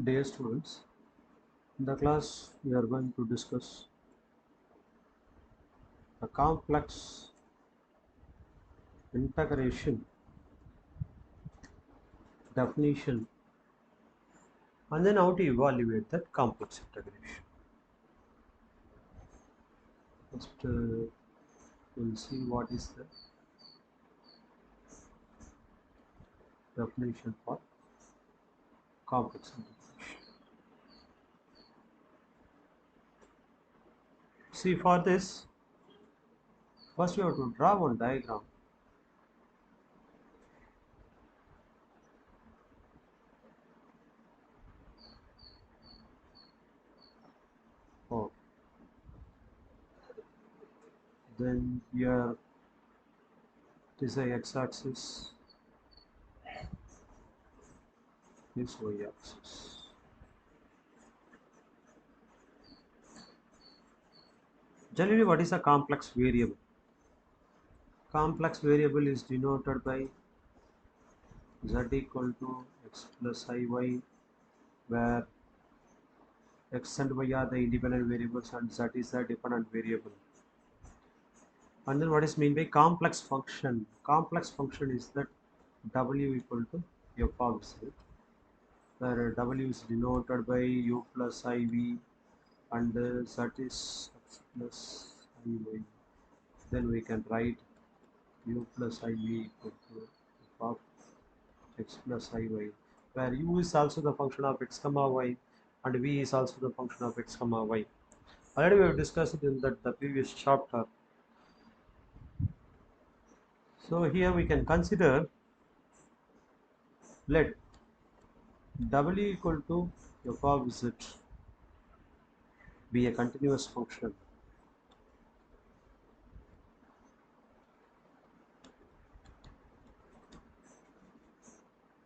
Dear students, in the class we are going to discuss the complex integration definition and then how to evaluate that complex integration. First, we'll see what is the definition for complex integration. See, for this, first you have to draw one diagram. Oh, then here it is a x-axis, this y-axis. Generally, what is a complex variable? Complex variable is denoted by z equal to x plus iy, where x and y are the independent variables and z is the dependent variable. And then what is mean by complex function? Complex function is that w equal to f of z, where w is denoted by u plus iv and z is x plus iy. Then we can write u plus iv equal to f of x plus iy, where u is also the function of x comma y and v is also the function of x comma y. Already we have discussed it in the previous chapter. So here we can consider, let w equal to f of z be a continuous function.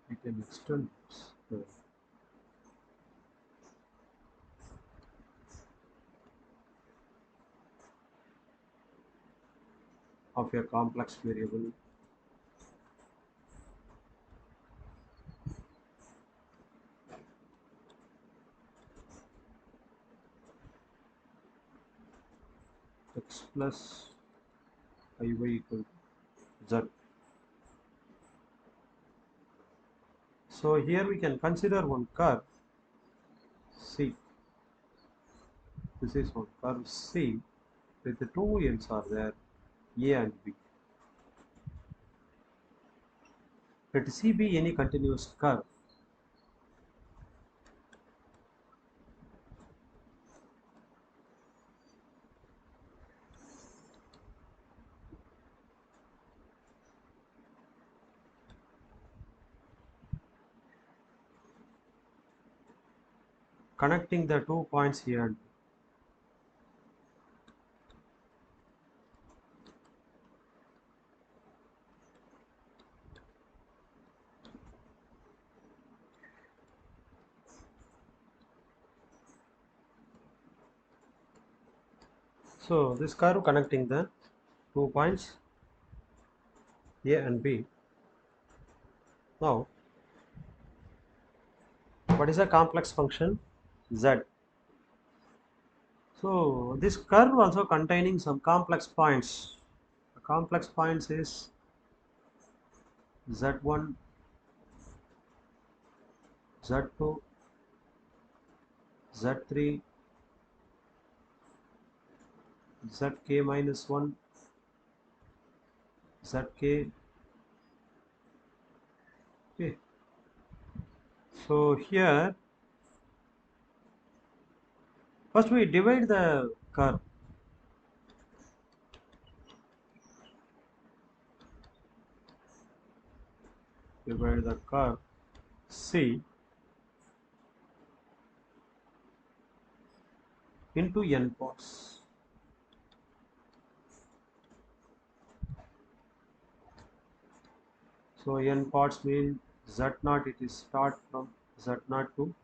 We can extend this. Of a complex variable x plus iy equal to z. So here we can consider one curve C. This is one curve C with the two ends are there, A and B. Let C be any continuous curve. Connecting the 2 points A and B. So this curve connecting the 2 points A and B. Now, what is a complex function? Z. So this curve also containing some complex points. The complex points is Z1, Z2, Z3, Zk minus 1, Zk. Okay. So here, first we divide the curve. Divide the curve C into n parts. So n parts mean Z0, it is start from Z0 to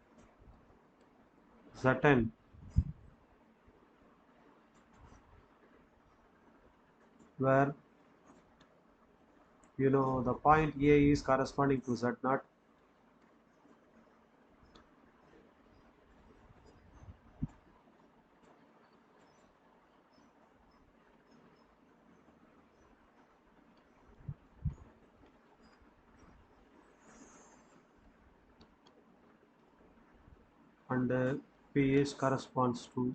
Zn, where the point A is corresponding to Z0, and Ph corresponds to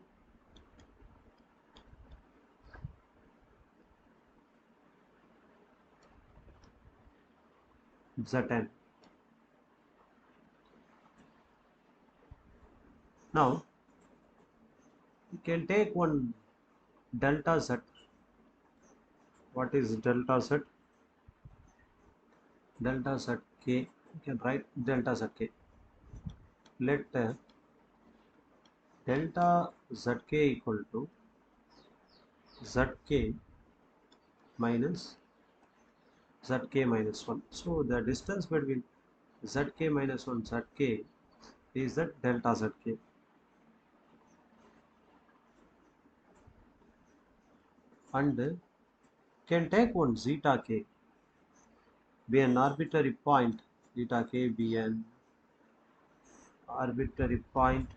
Zn. Now you can take one delta Z. What is delta Z? Delta Zk, you can write delta Zk. Let delta Zk equal to Zk minus Zk minus 1. So the distance between Zk minus 1 Zk is that delta Zk. And can take one zeta k be an arbitrary point, zeta k be an arbitrary point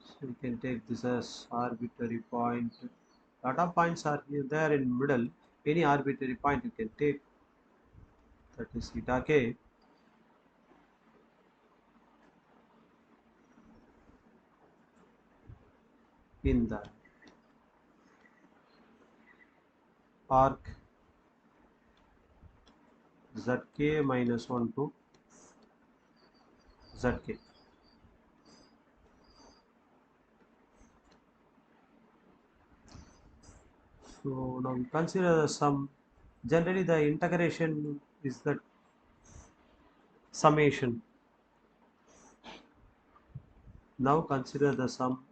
so we can take this as arbitrary point. Lot of points are here there in middle. Any arbitrary point you can take, that is zeta k. In the arc Zk minus 1 to Zk. So now we consider the sum. Generally the integration is the summation. Now consider the sum.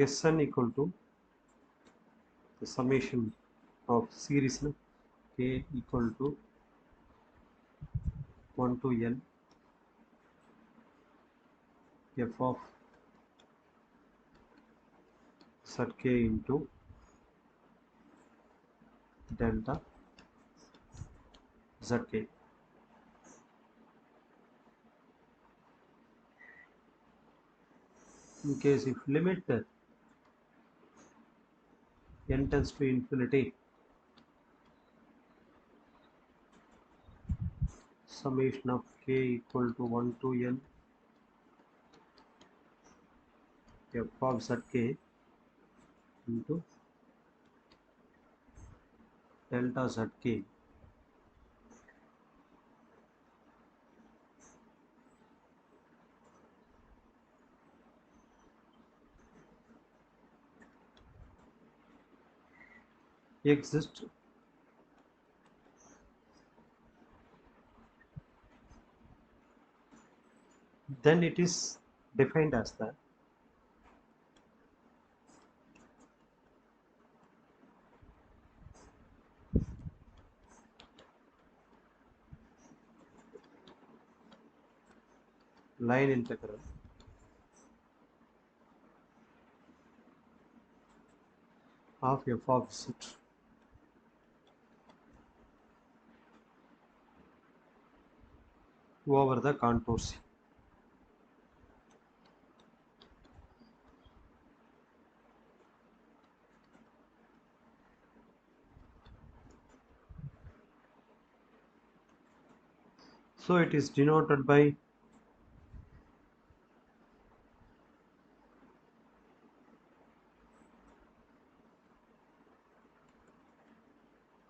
Sn equal to the summation of series k equal to 1 to n f of Zk into delta Zk. In case if limit n tends to infinity, summation of k equal to 1 to n f of Zk into delta Zk exists then it is defined as the line integral of f of z over the contour C. So it is denoted by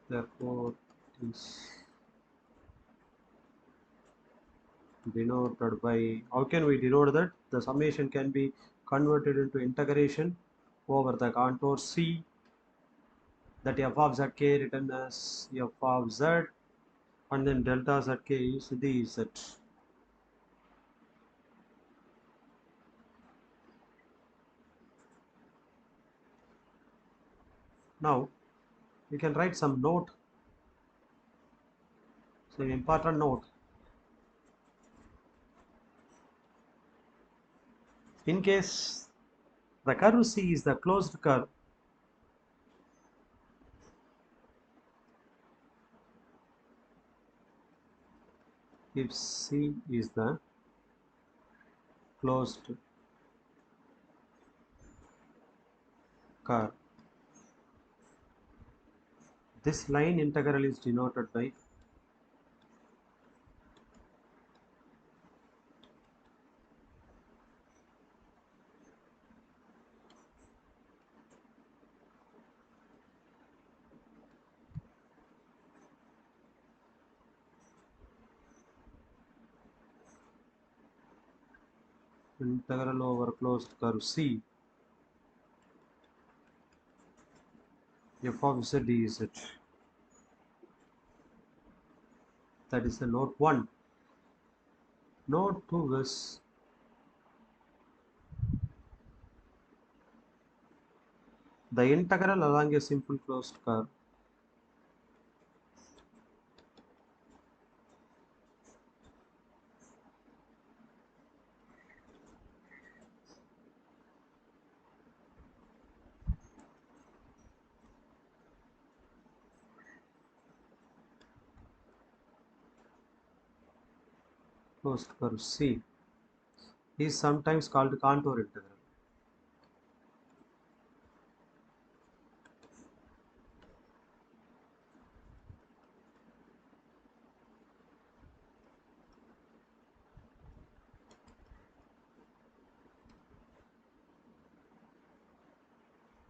therefore it is denoted by, how can we denote that? The summation can be converted into integration over the contour C, that f of zk written as f of z, and then delta zk is dz. Now we can write some note. So important note, in case the curve C is the closed curve, if C is the closed curve. This line integral is denoted by integral over closed curve C f of z dz. That is the note 1. Note 2 is the integral along a simple closed curve C is sometimes called contour integral.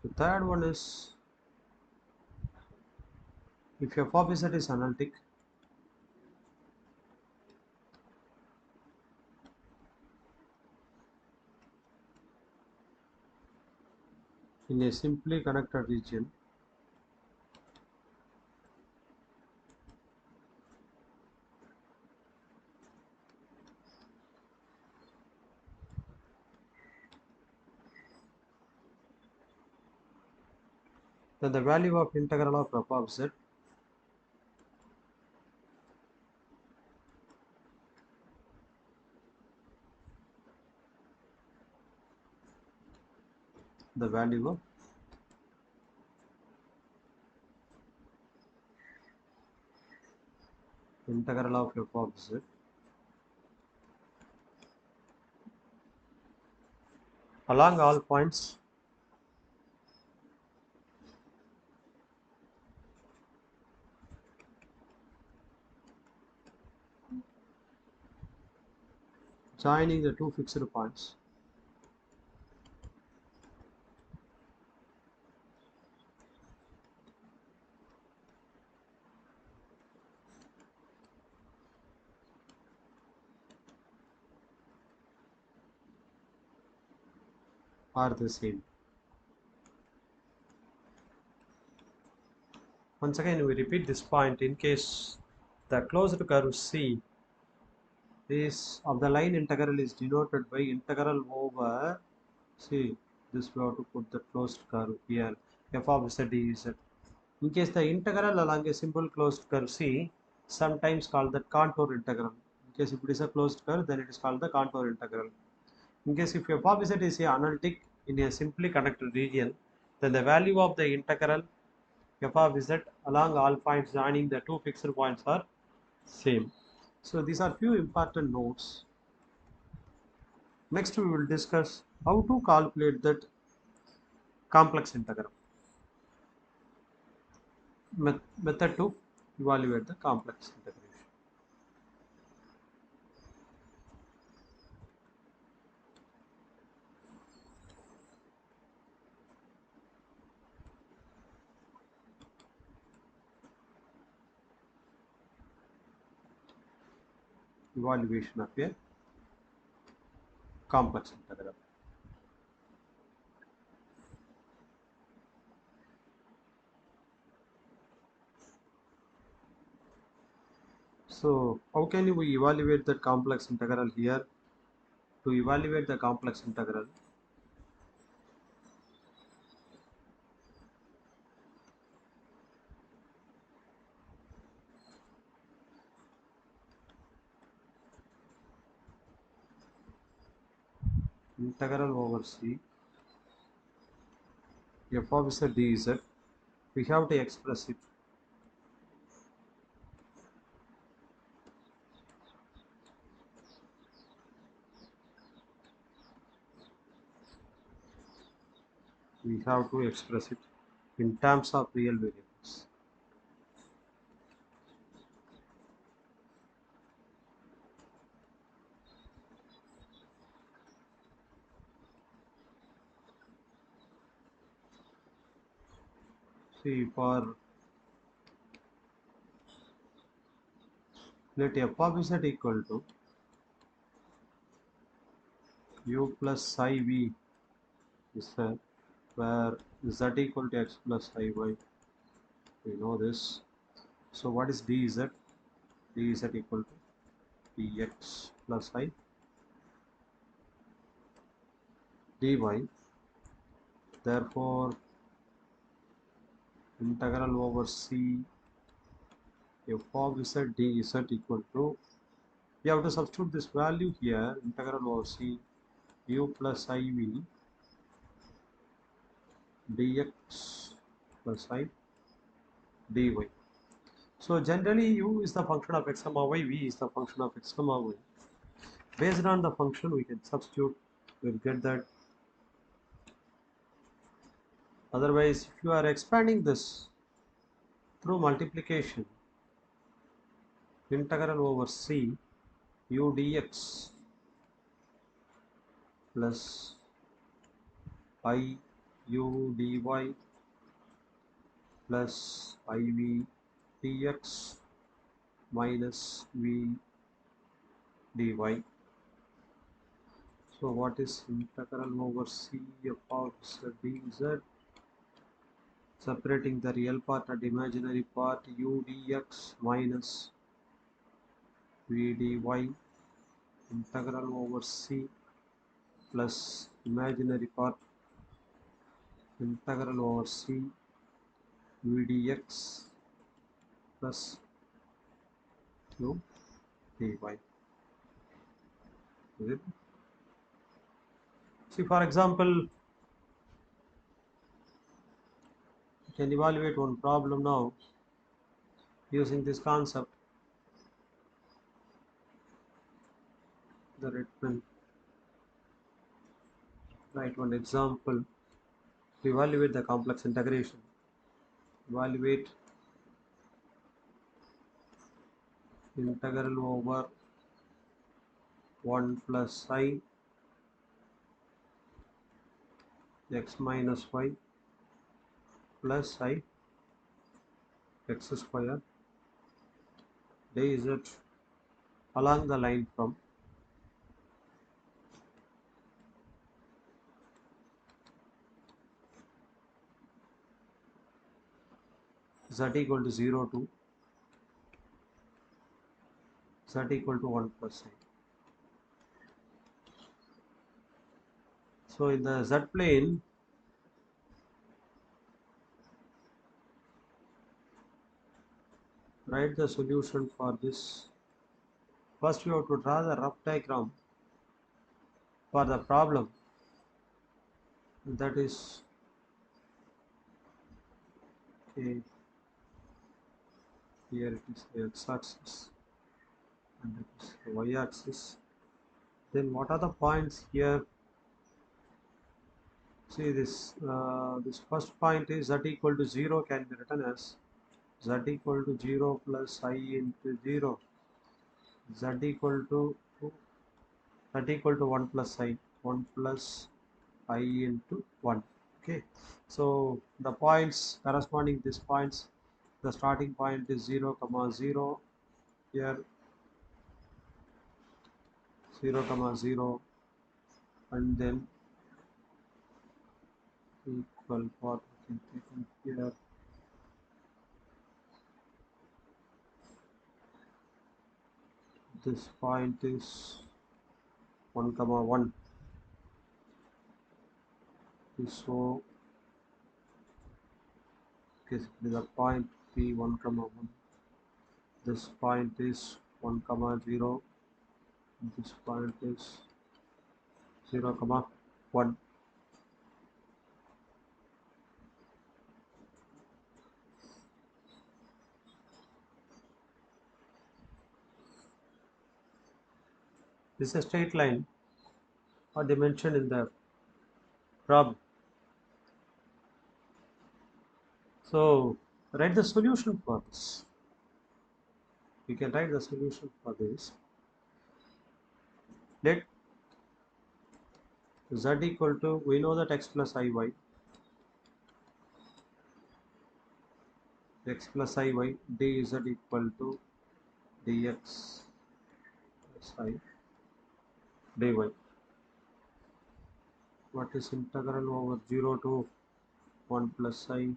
The third one is if f of z is analytic, in a simply connected region, then the value of integral of f of z the value of integral of f of z along all points joining the two fixed points are the same. Once again, we repeat this point in case the closed curve C is of the line integral is denoted by integral over, see, this we have to put the closed curve here, f of z dz. In case the integral along a simple closed curve C, sometimes called the contour integral. In case if it is a closed curve, then it is called the contour integral. In case if f of z is a analytic in a simply connected region, then the value of the integral f of z along all points joining the two fixed points are same. So these are few important notes. Next we will discuss how to calculate that complex integral. Method to evaluate the complex integration. Evaluation of a complex integral. So how can we evaluate that complex integral here? To evaluate the complex integral, integral over C f of z dz, we have to express it we have to express it in terms of real variables. See, for let f of z equal to u plus psi v is there, where z equal to x plus iy, we know this. So what is dz? Dz equal to dx plus I dy. Therefore integral over c f of z dz equal to, we have to substitute this value here, integral over c u plus iv dx plus I dy. So generally u is the function of x comma y, v is the function of x comma y. Based on the function we can substitute, we'll get that. Otherwise, if you are expanding this through multiplication, integral over c u dx plus I u dy plus iv dx minus v dy. So what is integral over c f of z dz? Separating the real part and imaginary part, u dx minus v dy, integral over c plus imaginary part, integral over c v dx plus u dy. Is it? See, for example, you can evaluate one problem now using this concept. The written, write one example. Evaluate the complex integration. Evaluate integral over 1 plus I x minus y plus I x square dz along the line from z equal to 0 to z equal to 1 plus I. So in the z plane, write the solution for this. First we have to draw the rough diagram for the problem, that is okay, here it is the x-axis and it is the y-axis. Then what are the points here? See this, this first point is z equal to 0 can be written as z equal to 0 plus I into 0, z equal to 1 plus I, 1 plus I into 1. Okay, so the points corresponding these points, the starting point is 0 comma 0, here 0 comma 0, and then equal path we can take in here. This point is 1 comma 1. So basically the point P 1 comma 1. This point is 1 comma 0. This point is 0 comma 1. This is a straight line, what they mentioned in the problem. So write the solution for this. We can write the solution for this. Let z equal to, we know that x plus iy, x plus iy dz equal to dx plus I dy. What is integral over 0 to 1 plus I,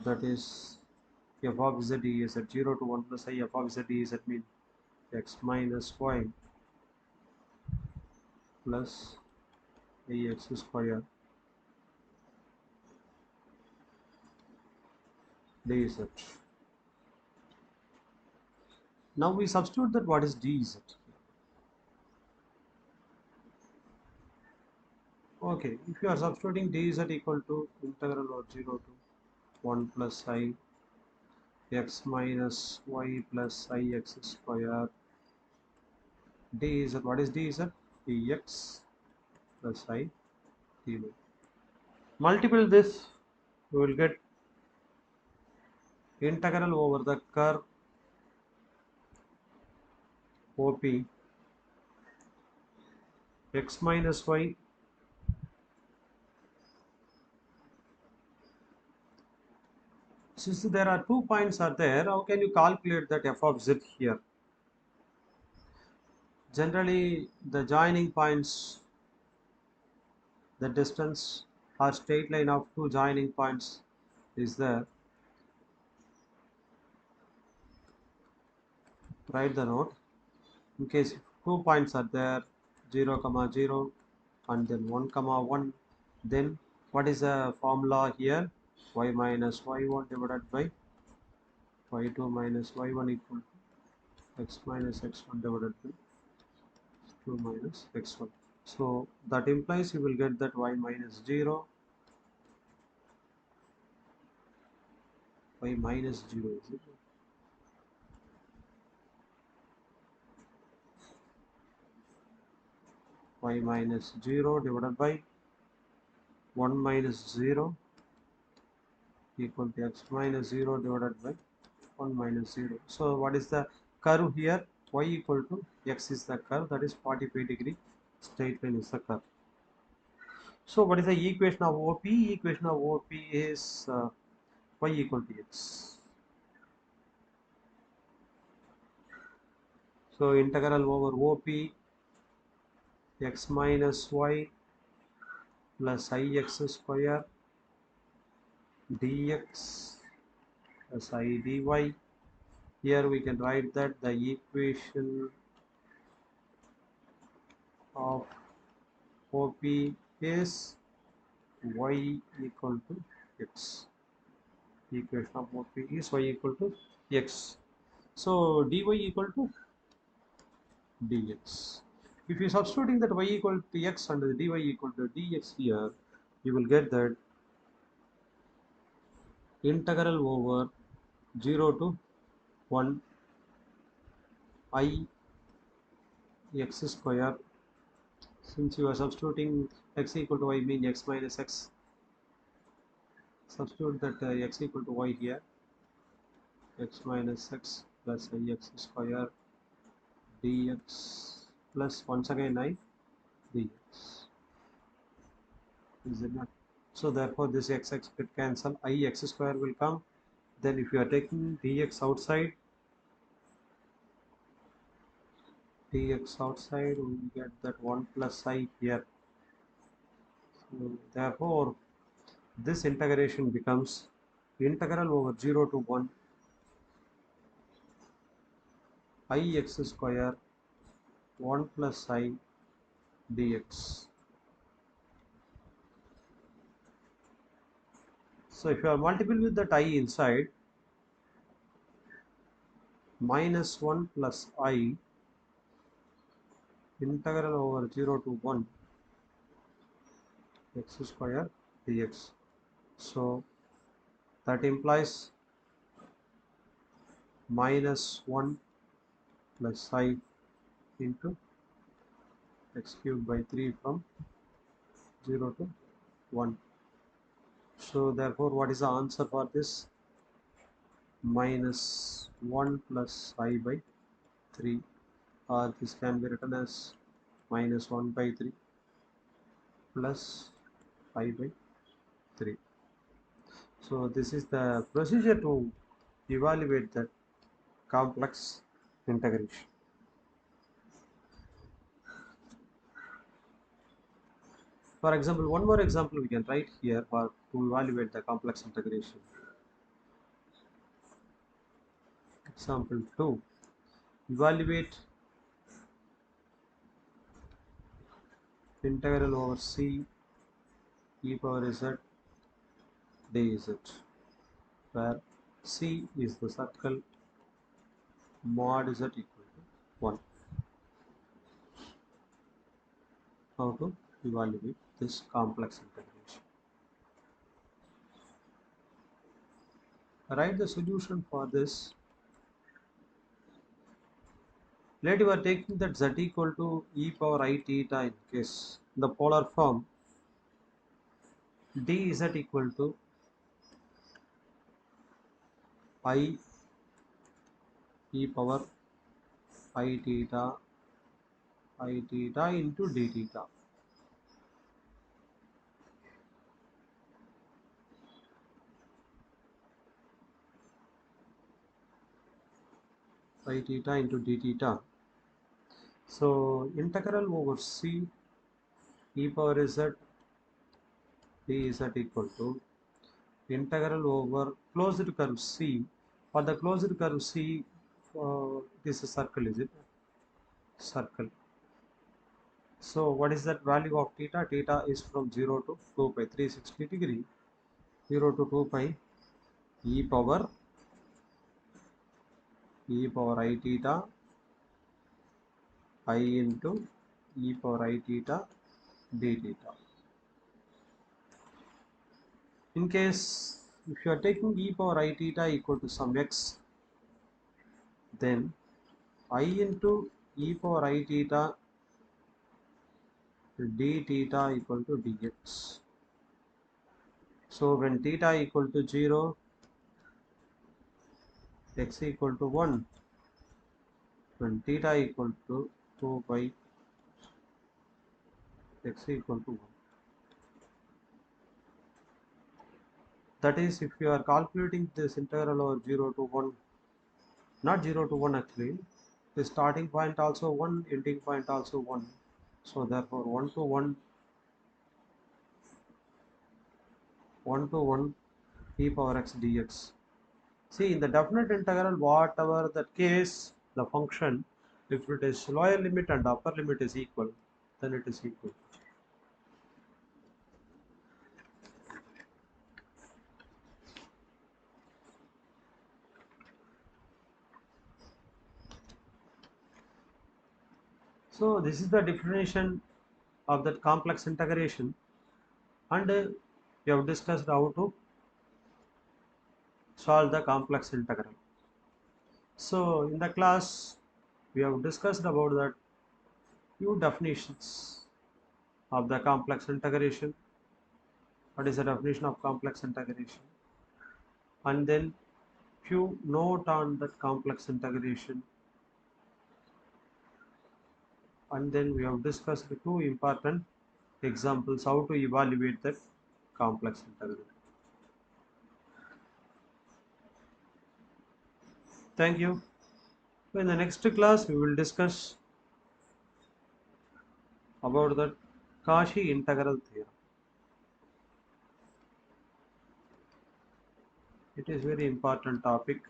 that is f of z is at 0 to 1 plus I f of z is at mean x minus y plus ax square dz. Now we substitute that what is dz. Okay, if you are substituting dz equal to integral of 0 to 1 plus I x minus y plus ix square dz, what is dz? Dx plus I dy. Multiple this, we will get integral over the curve OP x minus y since there are 2 points are there, how can you calculate that f of z here? Generally the joining points, the distance or straight line of two joining points is there. Write the note in case 2 points are there, 0 comma 0 and then 1 comma 1, then what is the formula here? Y minus y1 divided by y2 minus y1 equal to x minus x1 divided by 2 minus x1. So that implies you will get that y minus 0, y minus 0 is it? Y minus 0 divided by 1 minus 0 equal to x minus 0 divided by 1 minus 0. So what is the curve here? Y equal to x is the curve, that is 45-degree straight line is the curve. So what is the equation of OP? Equation of OP is y equal to x. So integral over OP x minus y plus ix square dx plus I dy. Here we can write that the equation of OP is y equal to x. Equation of OP is y equal to x. So dy equal to dx. If you substituting that y equal to x and the dy equal to dx here, you will get that integral over 0 to 1 I x square. Since you are substituting x equal to y mean x minus x, substitute that x equal to y here, x minus x plus ix square dx plus once again I dx. Is it not? So therefore this x get cancel, I x square will come. Then if you are taking dx outside, we get that 1 plus I here. So therefore this integration becomes integral over 0 to 1 I x square 1 plus I dx. So if you are multiple with that I inside, minus 1 plus I integral over 0 to 1 x square dx. So that implies minus 1 plus I into x cubed by 3 from 0 to 1. So therefore, what is the answer for this? Minus 1 plus I by 3, or this can be written as minus 1 by 3 plus I by 3. So this is the procedure to evaluate the complex integration. For example, one more example we can write here for to evaluate the complex integration. Example 2. Evaluate integral over c e power z dz, where c is the circle, mod z equal to 1. How to evaluate this complex integration? Write the solution for this. Let you are taking that z equal to e power I theta in case the polar form, dz equal to I e power I theta into d theta. I theta into d theta. So integral over c e power z dz equal to integral over closed curve c. For the closed curve c, this is a circle, is it? Circle. So what is that value of theta? Theta is from 0 to 2 pi, 360 degree, 0 to 2 pi e power I theta I into e power I theta d theta. In case if you are taking e power I theta equal to some x, then I into e power I theta d theta equal to dx. So when theta equal to 0, x equal to 1, when theta equal to 2 pi, x equal to 1. That is, if you are calculating this integral over 0 to 1, not 0 to 1 actually, the starting point also 1, ending point also 1. So therefore 1 to 1, 1 to 1 e power x dx. See, in the definite integral, whatever the case, the function, if it is lower limit and upper limit is equal, then it is equal. So this is the definition of that complex integration, and we have discussed how to solve the complex integral. So in the class, we have discussed about that few definitions of the complex integration. What is the definition of complex integration? And then few note on that complex integration. And then we have discussed the two important examples how to evaluate that complex integral. Thank you. So in the next class, we will discuss about the Cauchy integral theorem. It is very important topic.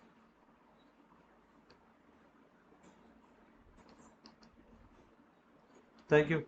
Thank you.